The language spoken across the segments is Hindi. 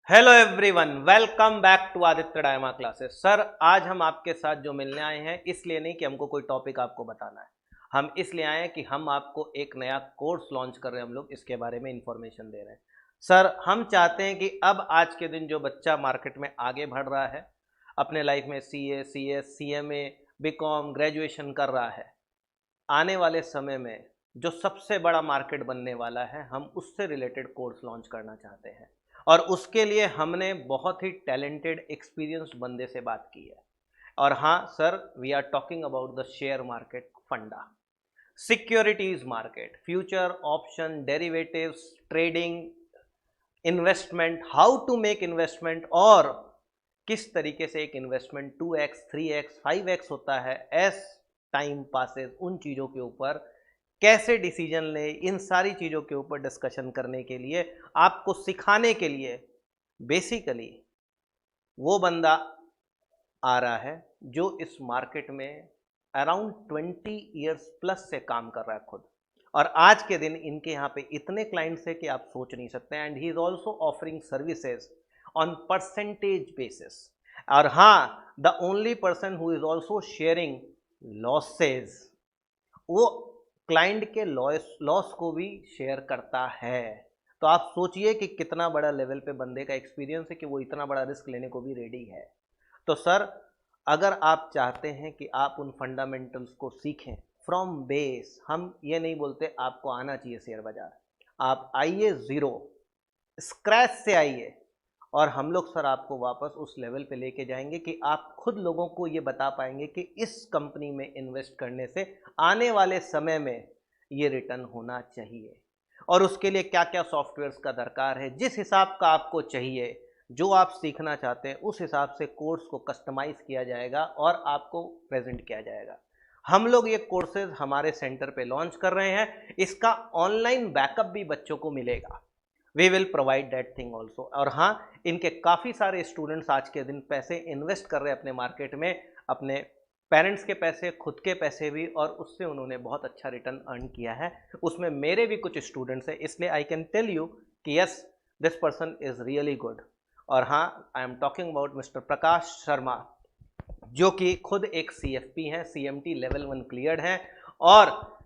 Hello everyone, welcome back to Aditya Dayma classes. Sir, आज हम आपके साथ जो मिलने आए हैं इसलिए नहीं कि हमको कोई टॉपिक आपको बताना है। हम इसलिए आए हैं कि हम आपको एक नया कोर्स लॉन्च कर रहे हैं। हम लोग इसके बारे में इंफॉर्मेशन दे रहे हैं। सर, हम चाहते हैं कि अब आज के दिन जो बच्चा मार्केट में आगे बढ़ रहा है, अपने लाइफ में CA, CS, CMA, BCom, graduation कर रहा है, आने वाले समय में जो सबसे बड़ा मार्केट बनने वाला है, हम उससे रिलेटेड कोर्स लॉन्च करना चाहते हैं। और उसके लिए हमने बहुत ही टैलेंटेड एक्सपीरियंस्ड बंदे से बात की है। और हाँ sir, we are talking about the share market funda, securities market, future, option, derivatives, trading, investment, how to make investment, और किस तरीके से एक इन्वेस्टमेंट 2x, 3x, 5x होता है एज टाइम पासेस। उन चीज़ों के ऊपर कैसे डिसीजन ले, इन सारी चीज़ों के ऊपर डिस्कशन करने के लिए, आपको सिखाने के लिए बेसिकली वो बंदा आ रहा है जो इस मार्केट में अराउंड 20 ईयर्स प्लस से काम कर रहा है खुद। और आज के दिन इनके यहाँ पे इतने क्लाइंट्स है कि आप सोच नहीं सकते। And he is also offering services on percentage basis. और हाँ, the only person who is also sharing losses, वो क्लाइंट के लॉस को भी शेयर करता है। तो आप सोचिए कि कितना बड़ा लेवल पे बंदे का एक्सपीरियंस है कि वो इतना बड़ा रिस्क लेने को भी रेडी है। तो सर, अगर आप चाहते हैं कि आप उन फंडामेंटल्स को सीखें फ्रॉम बेस, हम ये नहीं बोलते आपको आना चाहिए शेयर बाजार, आप आइए ज़ीरो, स्क्रैच से आइए, और हम लोग सर आपको वापस उस लेवल पे लेके जाएंगे कि आप खुद लोगों को ये बता पाएंगे कि इस कंपनी में इन्वेस्ट करने से आने वाले समय में ये रिटर्न होना चाहिए। और उसके लिए क्या क्या सॉफ्टवेयर्स का दरकार है, जिस हिसाब का आपको चाहिए, जो आप सीखना चाहते हैं उस हिसाब से कोर्स को कस्टमाइज किया जाएगा और आपको प्रेजेंट किया जाएगा। हम लोग ये कोर्सेज हमारे सेंटर पे लॉन्च कर रहे हैं। इसका ऑनलाइन बैकअप भी बच्चों को मिलेगा। We will provide that thing also. और हाँ, इनके काफ़ी सारे स्टूडेंट्स आज के दिन पैसे इन्वेस्ट कर रहे हैं अपने मार्केट में, अपने पेरेंट्स के पैसे, खुद के पैसे भी, और उससे उन्होंने बहुत अच्छा रिटर्न अर्न किया है। उसमें मेरे भी कुछ स्टूडेंट्स हैं, इसलिए आई कैन टेल यू कि yes, this person is really good. और हाँ, I am talking about mister Prakash Sharma, जो कि खुद एक CFP हैं, CMT लेवल 1 क्लियर्ड हैं, और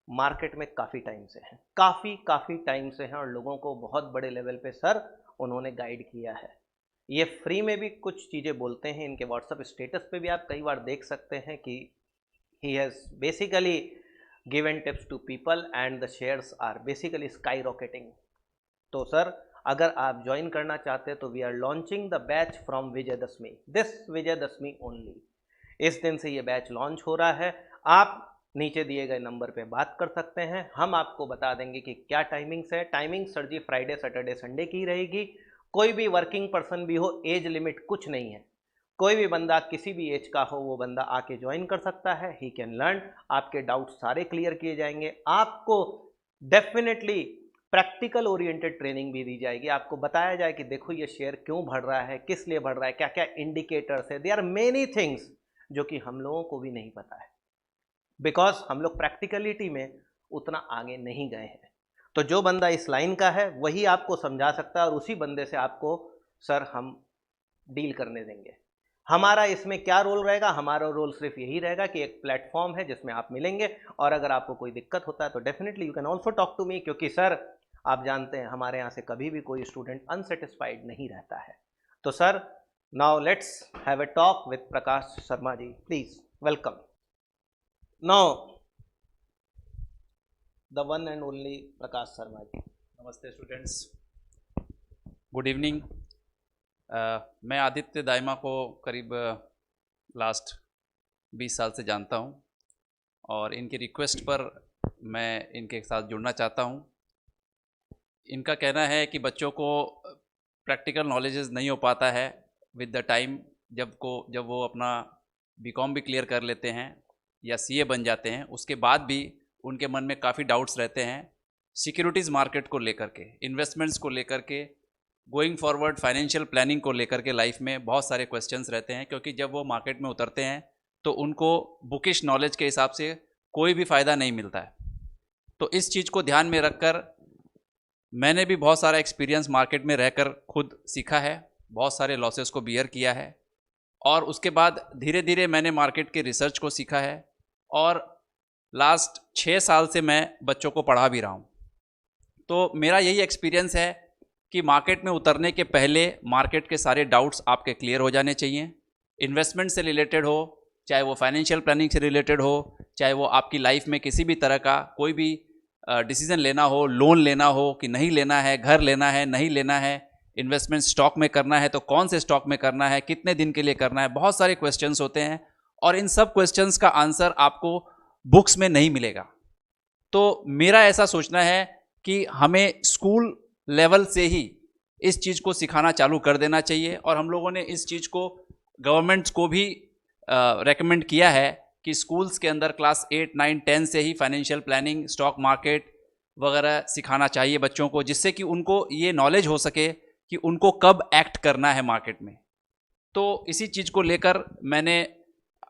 मार्केट में काफ़ी टाइम से हैं, काफ़ी टाइम से हैं, और लोगों को बहुत बड़े लेवल पे सर उन्होंने गाइड किया है। ये फ्री में भी कुछ चीज़ें बोलते हैं। इनके व्हाट्सएप स्टेटस पे भी आप कई बार देख सकते हैं कि he has basically given tips to people and the shares are basically skyrocketing. तो सर, अगर आप ज्वाइन करना चाहते हैं तो we are launching the batch from Vijayadashami, this Vijayadashami only. इस दिन से ये बैच लॉन्च हो रहा है। आप नीचे दिए गए नंबर पे बात कर सकते हैं, हम आपको बता देंगे कि क्या टाइमिंग्स है। टाइमिंग सर जी फ्राइडे, सैटरडे, संडे की रहेगी। कोई भी वर्किंग पर्सन भी हो, एज लिमिट कुछ नहीं है। कोई भी बंदा किसी भी एज का हो, वो बंदा आके ज्वाइन कर सकता है। ही कैन लर्न, आपके डाउट सारे क्लियर किए जाएंगे। आपको डेफिनेटली प्रैक्टिकल ओरिएंटेड ट्रेनिंग भी दी जाएगी। आपको बताया जाए कि देखो ये शेयर क्यों बढ़ रहा है, किस लिए बढ़ रहा है, क्या क्या इंडिकेटर्स है। देयर आर मेनी थिंग्स जो कि हम लोगों को भी नहीं पता है, बिकॉज हम लोग प्रैक्टिकलिटी में उतना आगे नहीं गए हैं। तो जो बंदा इस लाइन का है वही आपको समझा सकता है, और उसी बंदे से आपको सर हम डील करने देंगे। हमारा इसमें क्या रोल रहेगा? हमारा रोल सिर्फ यही रहेगा कि एक प्लेटफॉर्म है जिसमें आप मिलेंगे, और अगर आपको कोई दिक्कत होता है तो definitely you can also talk to me, क्योंकि सर आप जानते हैं हमारे यहाँ से कभी भी कोई स्टूडेंट अनसेटिस्फाइड नहीं रहता है। तो sir, now let's have a talk with Prakash Sharma ji, please welcome. Now the one and only Prakash Sharma ji. नमस्ते स्टूडेंट्स, गुड इवनिंग। मैं आदित्य दाइमा को करीब लास्ट 20 साल से जानता हूं, और इनकी रिक्वेस्ट पर मैं इनके साथ जुड़ना चाहता हूं। इनका कहना है कि बच्चों को प्रैक्टिकल नॉलेजेस नहीं हो पाता है विद द टाइम। जब वो अपना बीकॉम भी क्लियर कर लेते हैं या सीए बन जाते हैं, उसके बाद भी उनके मन में काफ़ी डाउट्स रहते हैं सिक्योरिटीज़ मार्केट को लेकर के, इन्वेस्टमेंट्स को लेकर के, गोइंग फॉरवर्ड फाइनेंशियल प्लानिंग को लेकर के। लाइफ में बहुत सारे क्वेश्चंस रहते हैं, क्योंकि जब वो मार्केट में उतरते हैं तो उनको बुकिश नॉलेज के हिसाब से कोई भी फ़ायदा नहीं मिलता है। तो इस चीज़ को ध्यान में रखकर मैंने भी बहुत सारा एक्सपीरियंस मार्केट में रहकर खुद सीखा है, बहुत सारे लॉसेस को बियर किया है, और उसके बाद धीरे धीरे मैंने मार्केट के रिसर्च को सीखा है, और लास्ट 6 साल से मैं बच्चों को पढ़ा भी रहा हूँ। तो मेरा यही एक्सपीरियंस है कि मार्केट में उतरने के पहले मार्केट के सारे डाउट्स आपके क्लियर हो जाने चाहिए। इन्वेस्टमेंट से रिलेटेड हो, चाहे वो फाइनेंशियल प्लानिंग से रिलेटेड हो, चाहे वो आपकी लाइफ में किसी भी तरह का कोई भी डिसीजन लेना हो, लोन लेना हो कि नहीं लेना है, घर लेना है नहीं लेना है, इन्वेस्टमेंट स्टॉक में करना है तो कौन से स्टॉक में करना है, कितने दिन के लिए करना है, बहुत सारे क्वेश्चंस होते हैं, और इन सब क्वेश्चंस का आंसर आपको बुक्स में नहीं मिलेगा। तो मेरा ऐसा सोचना है कि हमें स्कूल लेवल से ही इस चीज़ को सिखाना चालू कर देना चाहिए, और हम लोगों ने इस चीज़ को गवर्नमेंट्स को भी रेकमेंड किया है कि स्कूल्स के अंदर क्लास 8, 9, 10 से ही फाइनेंशियल प्लानिंग, स्टॉक मार्केट वगैरह सिखाना चाहिए बच्चों को, जिससे कि उनको ये नॉलेज हो सके कि उनको कब एक्ट करना है मार्केट में। तो इसी चीज़ को लेकर मैंने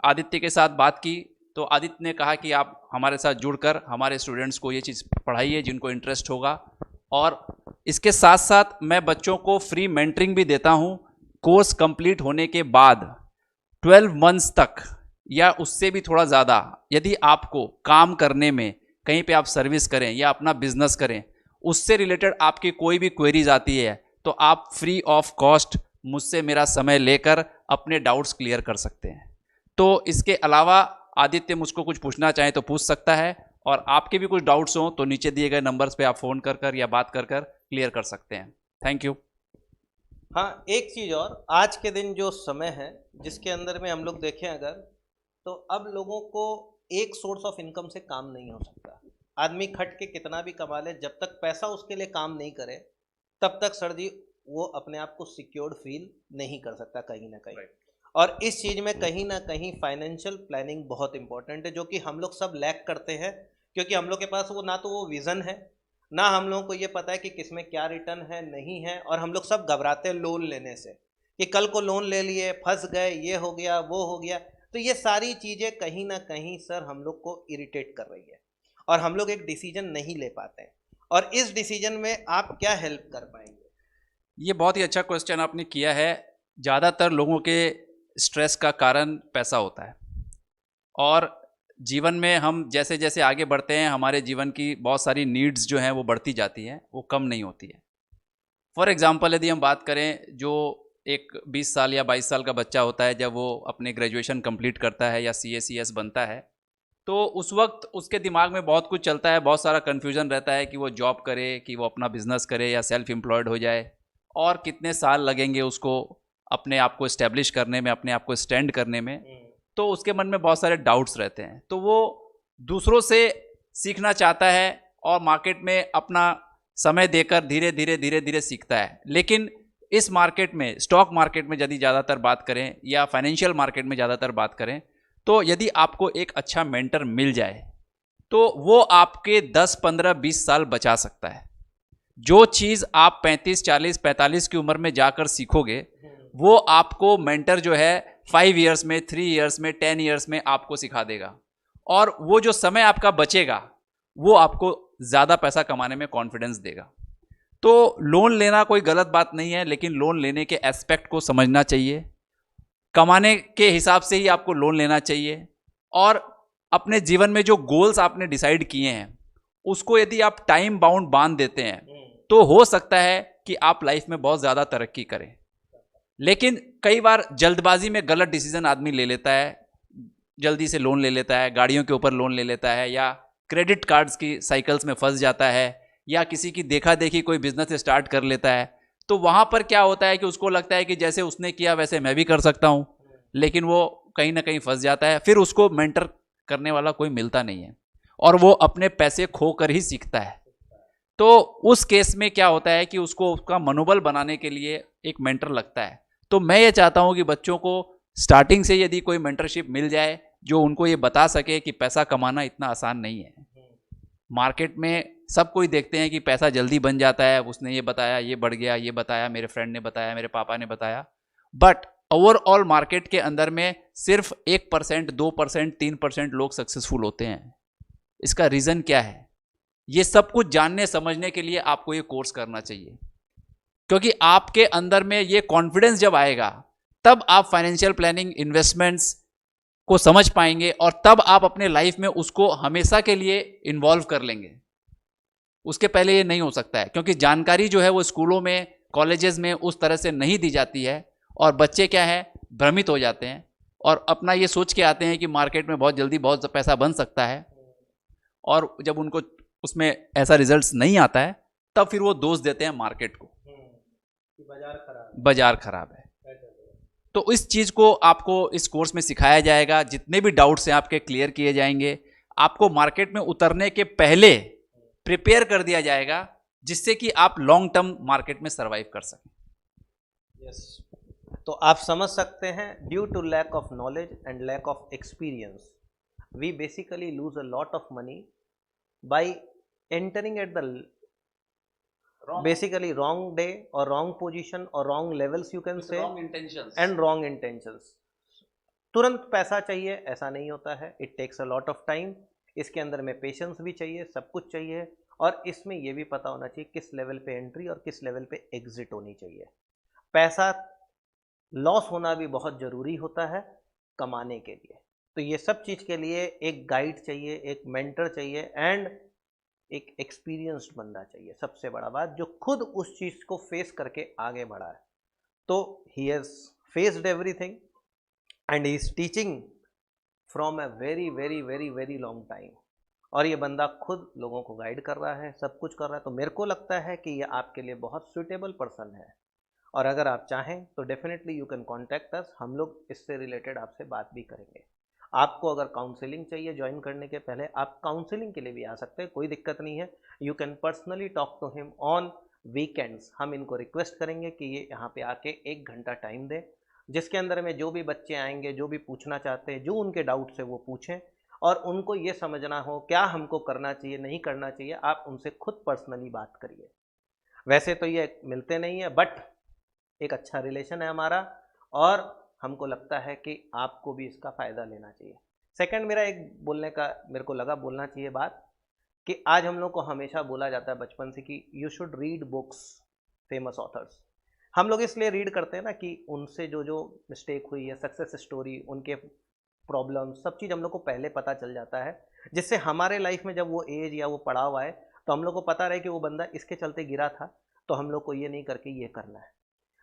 आदित्य के साथ बात की, तो आदित्य ने कहा कि आप हमारे साथ जुड़कर हमारे स्टूडेंट्स को ये चीज़ पढ़ाइए जिनको इंटरेस्ट होगा, और इसके साथ साथ मैं बच्चों को फ्री मेंटरिंग भी देता हूँ। कोर्स कंप्लीट होने के बाद 12 मंथ्स तक या उससे भी थोड़ा ज़्यादा, यदि आपको काम करने में, कहीं पे आप सर्विस करें या अपना बिजनेस करें, उससे रिलेटेड आपकी कोई भी क्वेरीज आती है तो आप फ्री ऑफ कॉस्ट मुझसे मेरा समय लेकर अपने डाउट्स क्लियर कर सकते हैं। तो इसके अलावा आदित्य मुझको कुछ पूछना चाहें तो पूछ सकता है, और आपके भी कुछ डाउट्स हों तो नीचे दिए गए नंबर्स पे आप फ़ोन कर या बात कर क्लियर कर सकते हैं। Thank you. हाँ, एक चीज़ और, आज के दिन जो समय है जिसके अंदर में हम लोग देखें अगर, तो अब लोगों को एक सोर्स ऑफ इनकम से काम नहीं हो सकता। आदमी खट के कितना भी कमा ले, जब तक पैसा उसके लिए काम नहीं करे तब तक सर जी वो अपने आप को सिक्योर्ड फील नहीं कर सकता कहीं ना कहीं। और इस चीज़ में कहीं ना कहीं फाइनेंशियल प्लानिंग बहुत इंपॉर्टेंट है, जो कि हम लोग सब लैक करते हैं, क्योंकि हम लोग के पास वो ना तो वो विज़न है, ना हम लोगों को ये पता है कि किसमें क्या रिटर्न है नहीं है, और हम लोग सब घबराते हैं लोन लेने से कि कल को लोन ले लिए, फंस गए, ये हो गया वो हो गया। तो ये सारी चीज़ें कहीं ना कहीं सर हम लोग को इरिटेट कर रही है, और हम लोग एक डिसीजन नहीं ले पाते हैं। और इस डिसीजन में आप क्या हेल्प कर पाएंगे? ये बहुत ही अच्छा क्वेश्चन आपने किया है। ज़्यादातर लोगों के स्ट्रेस का कारण पैसा होता है, और जीवन में हम जैसे जैसे आगे बढ़ते हैं हमारे जीवन की बहुत सारी नीड्स जो हैं वो बढ़ती जाती हैं, वो कम नहीं होती है। फॉर एग्जांपल यदि हम बात करें, जो एक 20 साल या 22 साल का बच्चा होता है, जब वो अपने ग्रेजुएशन कंप्लीट करता है या CA CS बनता है, तो उस वक्त उसके दिमाग में बहुत कुछ चलता है, बहुत सारा कन्फ्यूज़न रहता है कि वो जॉब करे, कि वो अपना बिजनेस करे या सेल्फ एम्प्लॉयड हो जाए, और कितने साल लगेंगे उसको अपने आप को इस्टेब्लिश करने में, अपने आप को स्टैंड करने में। तो उसके मन में बहुत सारे डाउट्स रहते हैं, तो वो दूसरों से सीखना चाहता है और मार्केट में अपना समय देकर धीरे धीरे सीखता है। लेकिन इस मार्केट में, स्टॉक मार्केट में यदि ज़्यादातर बात करें या फाइनेंशियल मार्केट में ज़्यादातर बात करें, तो यदि आपको एक अच्छा मेंटर मिल जाए तो वो आपके 10, 15, 20 साल बचा सकता है। जो चीज़ आप 35, 40, 45 की उम्र में जाकर सीखोगे, वो आपको मेंटर जो है 5 ईयर्स में, 3 ईयर्स में, 10 ईयर्स में आपको सिखा देगा, और वो जो समय आपका बचेगा वो आपको ज़्यादा पैसा कमाने में कॉन्फिडेंस देगा। तो लोन लेना कोई गलत बात नहीं है, लेकिन लोन लेने के एस्पेक्ट को समझना चाहिए। कमाने के हिसाब से ही आपको लोन लेना चाहिए, और अपने जीवन में जो गोल्स आपने डिसाइड किए हैं उसको यदि आप टाइम बाउंड बांध देते हैं तो हो सकता है कि आप लाइफ में बहुत ज़्यादा तरक्की करें। लेकिन कई बार जल्दबाजी में गलत डिसीजन आदमी ले लेता है, जल्दी से लोन ले लेता है, गाड़ियों के ऊपर लोन ले लेता है, या क्रेडिट कार्ड्स की साइकिल्स में फंस जाता है, या किसी की देखा देखी कोई बिजनेस स्टार्ट कर लेता है। तो वहाँ पर क्या होता है कि उसको लगता है कि जैसे उसने किया वैसे मैं भी कर सकता हूँ, लेकिन वो कहीं ना कहीं फंस जाता है। फिर उसको मेंटर करने वाला कोई मिलता नहीं है, और वो अपने पैसे खो कर ही सीखता है। तो उस केस में क्या होता है कि उसको उसका मनोबल बनाने के लिए एक मेंटर लगता है। तो मैं ये चाहता हूँ कि बच्चों को स्टार्टिंग से यदि कोई मेंटरशिप मिल जाए जो उनको ये बता सके कि पैसा कमाना इतना आसान नहीं है। मार्केट में सब कोई देखते हैं कि पैसा जल्दी बन जाता है, उसने ये बताया, ये बढ़ गया, ये बताया, मेरे फ्रेंड ने बताया, मेरे पापा ने बताया, बट ओवरऑल मार्केट के अंदर में सिर्फ 1%, 2%, 3% लोग सक्सेसफुल होते हैं। इसका रीज़न क्या है? ये सब कुछ जानने समझने के लिए आपको ये कोर्स करना चाहिए, क्योंकि आपके अंदर में ये कॉन्फिडेंस जब आएगा तब आप फाइनेंशियल प्लानिंग, इन्वेस्टमेंट्स को समझ पाएंगे और तब आप अपने लाइफ में उसको हमेशा के लिए इन्वॉल्व कर लेंगे। उसके पहले ये नहीं हो सकता है, क्योंकि जानकारी जो है वो स्कूलों में, कॉलेजेस में उस तरह से नहीं दी जाती है और बच्चे क्या है, भ्रमित हो जाते हैं और अपना ये सोच के आते हैं कि मार्केट में बहुत जल्दी बहुत पैसा बन सकता है, और जब उनको उसमें ऐसा रिजल्ट्स नहीं आता है तब फिर वो दोष देते हैं मार्केट को, बाजार खराब है। तो इस चीज को आपको इस कोर्स में सिखाया जाएगा, जितने भी डाउट्स हैं आपके क्लियर किए जाएंगे, आपको मार्केट में उतरने के पहले प्रिपेयर कर दिया जाएगा, जिससे कि आप लॉन्ग टर्म मार्केट में सरवाइव कर सकें। यस, तो आप समझ सकते हैं, due to lack of knowledge and lack of experience we basically lose a lot of money by entering at the basically wrong day or wrong position or wrong levels you can say, wrong intentions and wrong intentions। तुरंत पैसा चाहिए ऐसा नहीं होता है, it takes a lot of time. इसके अंदर में पेशेंस भी चाहिए, सब कुछ चाहिए, और इसमें यह भी पता होना चाहिए किस लेवल पे एंट्री और किस लेवल पे एग्जिट होनी चाहिए। पैसा लॉस होना भी बहुत ज़रूरी होता है कमाने के लिए। तो ये सब चीज़ के लिए एक गाइड चाहिए, एक मेंटर चाहिए एंड एक एक्सपीरियंस्ड बंदा चाहिए। सबसे बड़ा बात, जो खुद उस चीज़ को फेस करके आगे बढ़ा है। तो he has faced everything and he is teaching from a very very very very long time, और ये बंदा खुद लोगों को गाइड कर रहा है, सब कुछ कर रहा है। तो मेरे को लगता है कि ये आपके लिए बहुत सुटेबल पर्सन है, और अगर आप चाहें तो definitely you can contact us, हम लोग इससे रिलेटेड आपसे बात भी करेंगे। आपको अगर काउंसलिंग चाहिए ज्वाइन करने के पहले, आप काउंसलिंग के लिए भी आ सकते हैं, कोई दिक्कत नहीं है। You can personally talk to him on weekends. हम इनको रिक्वेस्ट करेंगे कि ये यहाँ पे आके 1 घंटा टाइम दें, जिसके अंदर में जो भी बच्चे आएंगे, जो भी पूछना चाहते हैं, जो उनके डाउट्स है वो पूछें, और उनको ये समझना हो क्या हमको करना चाहिए, नहीं करना चाहिए, आप उनसे खुद पर्सनली बात करिए। वैसे तो ये मिलते नहीं है, बट एक अच्छा रिलेशन है हमारा, और हमको लगता है कि आपको भी इसका फ़ायदा लेना चाहिए। सेकंड, मेरा एक बोलने का मेरे को लगा बोलना चाहिए बात, कि आज हम लोग को हमेशा बोला जाता है बचपन से कि you should read books, famous authors. हम लोग इसलिए रीड करते हैं ना कि उनसे जो जो मिस्टेक हुई है, सक्सेस स्टोरी, उनके प्रॉब्लम, सब चीज़ हम लोग को पहले पता चल जाता है, जिससे हमारे लाइफ में जब वो एज या वो पड़ाव आए तो हम लोग को पता रहे कि वो बंदा इसके चलते गिरा था, तो हम लोग को ये नहीं करके ये करना है।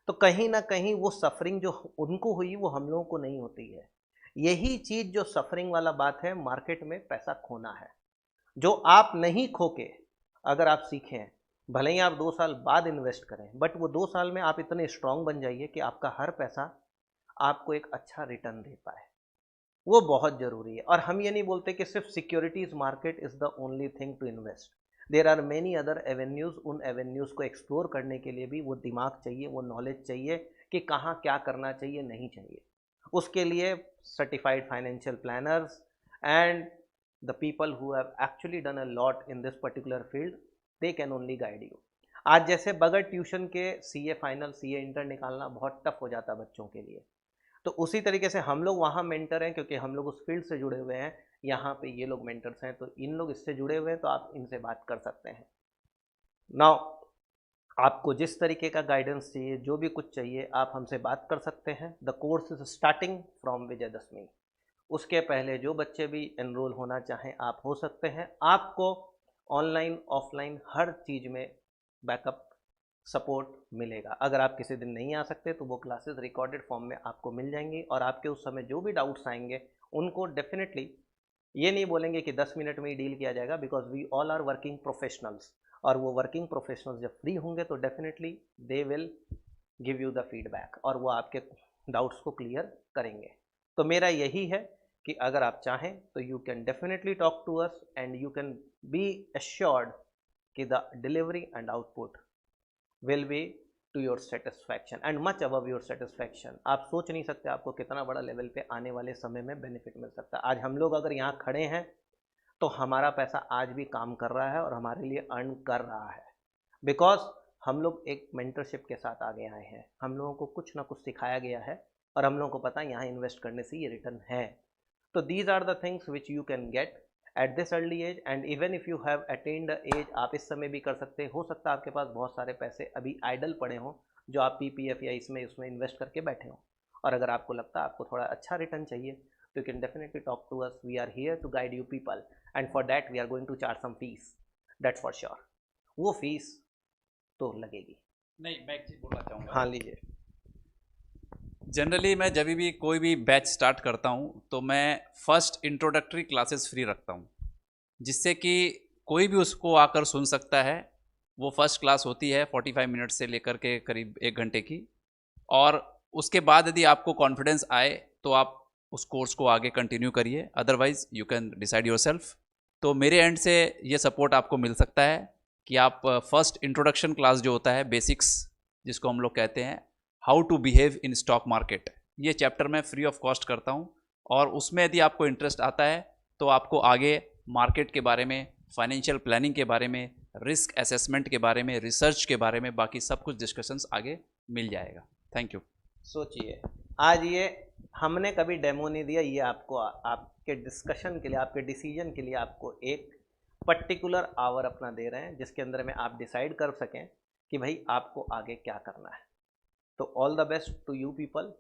तो कहीं ना कहीं वो सफरिंग जो उनको हुई वो हम लोगों को नहीं होती है। यही चीज़ जो सफरिंग वाला बात है, मार्केट में पैसा खोना है, जो आप नहीं खो के अगर आप सीखें, भले ही आप 2 साल बाद इन्वेस्ट करें, बट वो 2 साल में आप इतने स्ट्रांग बन जाइए कि आपका हर पैसा आपको एक अच्छा रिटर्न दे पाए, वो बहुत ज़रूरी है। और हम ये नहीं बोलते कि सिर्फ securities market is the only thing to invest, there are many other avenues. उन एवेन्यूज़ को एक्सप्लोर करने के लिए भी वो दिमाग चाहिए, वो नॉलेज चाहिए कि कहाँ क्या करना चाहिए, नहीं चाहिए। उसके लिए certified financial planners and the people who have actually done a lot in this particular field, they can only guide you. आज जैसे बगैर ट्यूशन के सीए फाइनल, सीए इंटर निकालना बहुत टफ हो जाता है बच्चों के लिए, तो उसी तरीके से हम लोग वहाँ मेंटर हैं, क्योंकि हम लोग उस फील्ड से जुड़े हुए हैं। यहाँ पे ये लोग मेंटर्स हैं, तो इन लोग इससे जुड़े हुए हैं, तो आप इनसे बात कर सकते हैं। नाउ आपको जिस तरीके का गाइडेंस चाहिए, जो भी कुछ चाहिए, आप हमसे बात कर सकते हैं। The course is starting from Vijayadashami. उसके पहले जो बच्चे भी एनरोल होना चाहें आप हो सकते हैं। आपको ऑनलाइन ऑफलाइन हर चीज़ में बैकअप सपोर्ट मिलेगा। अगर आप किसी दिन नहीं आ सकते तो वो क्लासेस रिकॉर्डेड फॉर्म में आपको मिल जाएंगी, और आपके उस समय जो भी डाउट्स आएंगे उनको डेफिनेटली ये नहीं बोलेंगे कि 10 मिनट में ही डील किया जाएगा, because we all are working professionals, और वो वर्किंग प्रोफेशनल्स जब फ्री होंगे तो definitely they will give you the feedback, और वो आपके डाउट्स को क्लियर करेंगे। तो मेरा यही है कि अगर आप चाहें तो you can definitely talk to us and you can be assured कि the delivery and output will be to your satisfaction and much above your satisfaction। आप सोच नहीं सकते आपको कितना बड़ा लेवल पे आने वाले समय में बेनिफिट मिल सकता है। आज हम लोग अगर यहाँ खड़े हैं तो हमारा पैसा आज भी काम कर रहा है और हमारे लिए अर्न कर रहा है, बिकॉज हम लोग एक मेंटरशिप के साथ आगे आए हैं। हम लोगों को कुछ ना कुछ सिखाया गया है और हम लोगों को पता है यहाँ इन्वेस्ट करने से ये रिटर्न है। तो these are the things which you can get at this early age, and even if you have attained age, आप इस समय भी कर सकते हो सकता है आपके पास बहुत सारे पैसे अभी आइडल पड़े हों जो आप पीपीएफ या इसमें उसमें इन्वेस्ट करके बैठे हों, और अगर आपको लगता है आपको थोड़ा अच्छा रिटर्न चाहिए तो you can definitely talk to us, we are here to guide you people, and for that we are going to charge some fees, that's for sure. वो फीस तो लगेगी। नहीं, मैं एक चीज़ बोलना चाहूँगा। हाँ लीजिए। जनरली मैं जब भी कोई भी बैच स्टार्ट करता हूँ तो मैं फर्स्ट इंट्रोडक्टरी क्लासेस फ्री रखता हूँ, जिससे कि कोई भी उसको आकर सुन सकता है। वो फर्स्ट क्लास होती है 45 मिनट से लेकर के करीब 1 घंटे की, और उसके बाद यदि आपको कॉन्फिडेंस आए तो आप उस कोर्स को आगे कंटिन्यू करिए, otherwise you can decide yourself. तो मेरे एंड से ये सपोर्ट आपको मिल सकता है कि आप फर्स्ट इंट्रोडक्शन क्लास जो होता है, बेसिक्स जिसको हम लोग कहते हैं, how to behave in stock market, ये चैप्टर मैं फ्री ऑफ कॉस्ट करता हूँ। और उसमें यदि आपको इंटरेस्ट आता है तो आपको आगे मार्केट के बारे में, फाइनेंशियल प्लानिंग के बारे में, रिस्क असेसमेंट के बारे में, रिसर्च के बारे में, बाकी सब कुछ डिस्कशंस आगे मिल जाएगा। Thank you. सोचिए, आज ये हमने कभी डेमो नहीं दिया, ये आपको आपके डिस्कशन के लिए, आपके डिसीजन के लिए आपको एक पर्टिकुलर आवर अपना दे रहे हैं जिसके अंदर में आप डिसाइड कर सकें कि भाई आपको आगे क्या करना है। तो all the best to you people.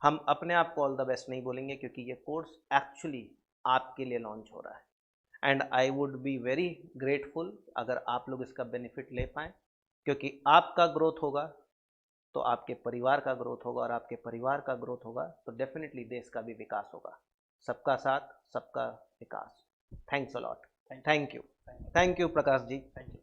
हम अपने आप को ऑल द बेस्ट नहीं बोलेंगे क्योंकि ये कोर्स एक्चुअली आपके लिए लॉन्च हो रहा है, and I would be very grateful अगर आप लोग इसका बेनिफिट ले पाएँ, क्योंकि आपका ग्रोथ होगा तो आपके परिवार का ग्रोथ होगा, और आपके परिवार का ग्रोथ होगा तो डेफिनेटली देश का भी विकास होगा। सबका साथ सबका विकास। Thanks a lot. Thank you Prakash ji. Thank you.